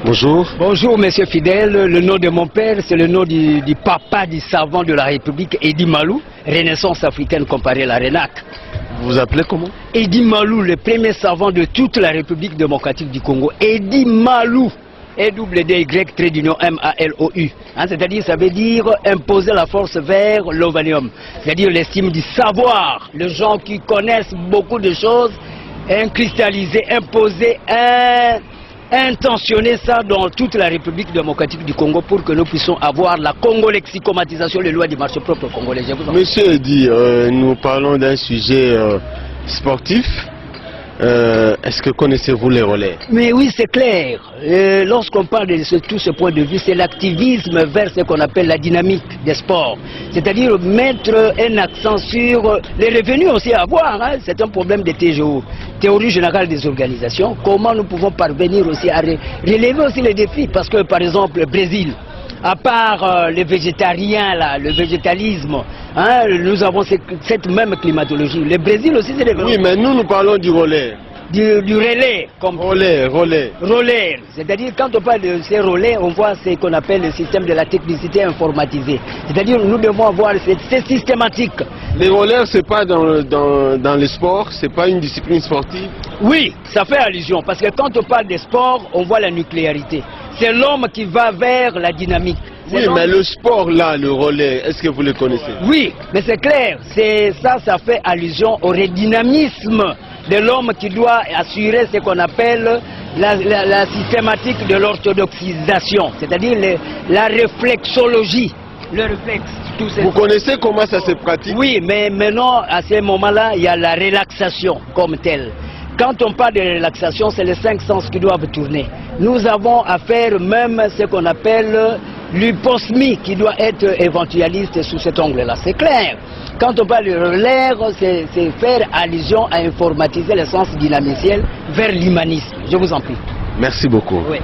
Bonjour. Bonjour, monsieur Fidèle. Le nom de mon père, c'est le nom du papa du savant de la République, Edi Malou, Renaissance africaine comparée à la RENAC. Vous vous appelez comment? Edi Malou, le premier savant de toute la République démocratique du Congo. Edi Malou. E-double-D-Y-M-A-L-O-U. C'est-à-dire, ça veut dire imposer la force vers l'ovanium. C'est-à-dire l'estime du savoir. Les gens qui connaissent beaucoup de choses, cristalliser, imposer, intentionner ça dans toute la République démocratique du Congo pour que nous puissions avoir la congo-lexicomatisation, les lois du marché propre congolais. Monsieur Edi, nous parlons d'un sujet sportif. Est-ce que connaissez-vous les relais? Mais oui, c'est clair. Lorsqu'on parle de tout ce point de vue, c'est l'activisme vers ce qu'on appelle la dynamique des sports. C'est-à-dire mettre un accent sur les revenus aussi à avoir. C'est un problème de TGO, théorie générale des organisations. Comment nous pouvons parvenir aussi à relever aussi les défis? Parce que par exemple, le Brésil, à part les végétariens, là, le végétalisme, nous avons cette même climatologie. Le Brésil aussi, c'est des... Oui, mais nous parlons du relais. Du relais, comme... Relais. Relais. C'est-à-dire, quand on parle de ces relais, on voit ce qu'on appelle le système de la technicité informatisée. C'est-à-dire, nous devons avoir c'est systématique. Les relais, c'est pas dans le sport, c'est pas une discipline sportive? Oui, ça fait allusion, parce que quand on parle de sport, on voit la nucléarité. C'est l'homme qui va vers la dynamique. Oui, mais le sport là, le relais, est-ce que vous le connaissez? Oui, mais c'est clair, ça fait allusion au redynamisme de l'homme qui doit assurer ce qu'on appelle la systématique de l'orthodoxisation, c'est-à-dire la réflexologie, le réflexe. Vous connaissez comment ça se pratique? Oui, mais maintenant, à ce moment-là, il y a la relaxation comme telle. Quand on parle de relaxation, c'est les 5 sens qui doivent tourner. Nous avons à faire même ce qu'on appelle l'hyposmie qui doit être éventualiste sous cet angle-là. C'est clair. Quand on parle de l'air, c'est faire allusion à informatiser le sens dynamiciel vers l'humanisme. Je vous en prie. Merci beaucoup. Oui.